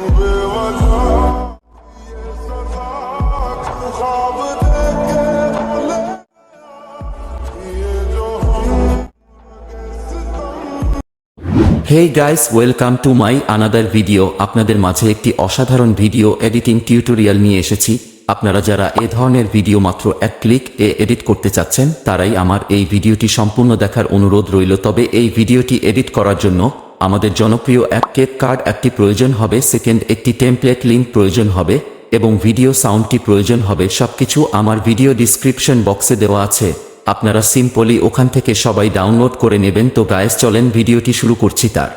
Hey guys, welcome to my another video. আপনাদের মাঝে একটি অসাধারণ ভিডিও এডিটিং টিউটোরিয়াল নিয়ে এসেছি। আপনারা যারা এই ধরনের ভিডিও মাত্র এক ক্লিক এ এডিট করতে চাচ্ছেন তারাই আমার এই ভিডিওটি সম্পূর্ণ দেখার অনুরোধ রইল। তবে এই ভিডিওটি এডিট করার জন্য আমাদের জনপ্রিয় এক ক্যাপকাট একটি প্রয়োজন হবে, সেকেন্ড একটি টেমপ্লেট লিংক প্রয়োজন হবে এবং ভিডিও সাউন্ডটি প্রয়োজন হবে। সবকিছু আমার ভিডিও ডিসক্রিপশন বক্সে দেওয়া আছে, আপনারা সিম্পলি ওখান থেকে সবাই ডাউনলোড করে নেবেন। তো গাইস চলেন ভিডিওটি শুরু করছি। তার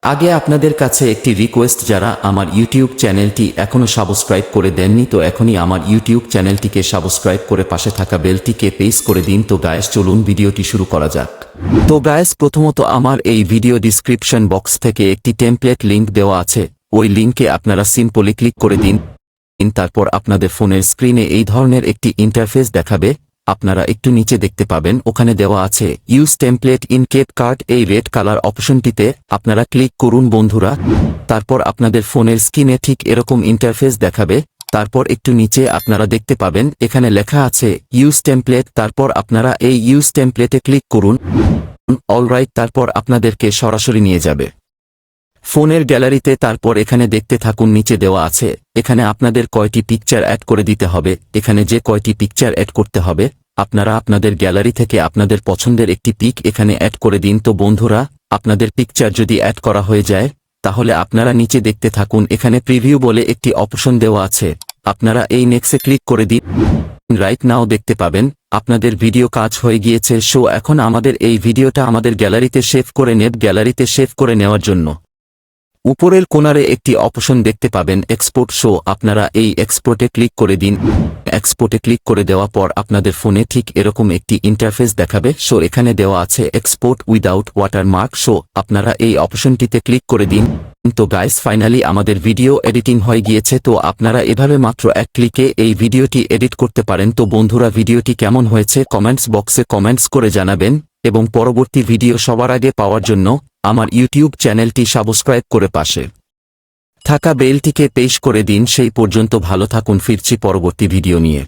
আগে আপনাদের কাছে একটি রিকোয়েস্ট, যারা আমার ইউটিউব চ্যানেলটি এখনো সাবস্ক্রাইব করে দেননি তো এখনই আমার ইউটিউব চ্যানেলটিকে সাবস্ক্রাইব করে পাশে থাকা বেলটিকে প্রেস করে দিন। তো গাইস চলুন ভিডিওটি শুরু করা যাক। তো গাইস প্রথমত আমার এই ভিডিও ডিসক্রিপশন বক্স থেকে একটি টেমপ্লেট লিংক দেওয়া আছে, ওই লিংকে আপনারা সিম্পলি ক্লিক করে দিন। তারপর আপনাদের ফোনের স্ক্রিনে এই ধরনের একটি ইন্টারফেস দেখাবে। আপনারা একটু নিচে দেখতে পাবেন ওখানে দেওয়া আছে ইউজ টেমপ্লেট ইন ক্যাপকাট, এই রেড কালার অপশনটিতে আপনারা ক্লিক করুন বন্ধুরা। তারপর আপনাদের ফোনের স্ক্রিনে ঠিক এরকম ইন্টারফেস দেখাবে। তারপর একটু নিচে আপনারা দেখতে পাবেন এখানে লেখা আছে ইউজ টেমপ্লেট, তারপর আপনারা এই ইউজ টেমপ্লেটে ক্লিক করুন। অলরাইট, তারপর আপনাদেরকে সরাসরি নিয়ে যাবে ফোনের গ্যালারিতে। তারপর এখানে দেখতে থাকুন, নিচে দেওয়া আছে এখানে আপনাদের কয়টি পিকচার অ্যাড করে দিতে হবে। এখানে যে কয়টি পিকচার অ্যাড করতে হবে আপনারা আপনাদের গ্যালারি থেকে আপনাদের পছন্দের একটি পিক এখানে অ্যাড করে দিন। তো বন্ধুরা, আপনাদের পিকচার যদি অ্যাড করা হয়ে যায় তাহলে আপনারা নিচে দেখতে থাকুন, এখানে প্রিভিউ বলে একটি অপশন দেওয়া আছে, আপনারা এই নেক্সটে ক্লিক করে দিন। রাইট নাও দেখতে পাবেন আপনাদের ভিডিও কাজ হয়ে গিয়েছে। সো এখন আমাদের এই ভিডিওটা আমাদের গ্যালারিতে সেভ করে নেব। গ্যালারিতে সেভ করে নেওয়ার জন্য উপরের কোণারে একটি অপশন দেখতে পাবেন এক্সপোর্ট, শো আপনারা এই এক্সপোর্টে ক্লিক করে দিন। এক্সপোর্টে ক্লিক করে দেওয়া পর আপনাদের ফোনে ঠিক এরকম একটি ইন্টারফেস দেখাবে। সো এখানে দেওয়া আছে এক্সপোর্ট উইদাউট ওয়াটারমার্ক, শো আপনারা এই অপশনটিতে ক্লিক করে দিন। তো গাইস ফাইনালি আমাদের ভিডিও এডিটিং হয়ে গিয়েছে। তো আপনারা এভাবে মাত্র এক ক্লিকে এই ভিডিওটি এডিট করতে পারেন। তো বন্ধুরা, ভিডিওটি কেমন হয়েছে কমেন্টস বক্সে কমেন্টস করে জানাবেন এবং পরবর্তী ভিডিও সবার আগে পাওয়ার জন্য আমার ইউটিউব চ্যানেলটি সাবস্ক্রাইব করে পাশে থাকা বেলটিকে প্রেস করে দিন। সেই পর্যন্ত ভালো থাকুন, ফিরছি পরবর্তী ভিডিও নিয়ে।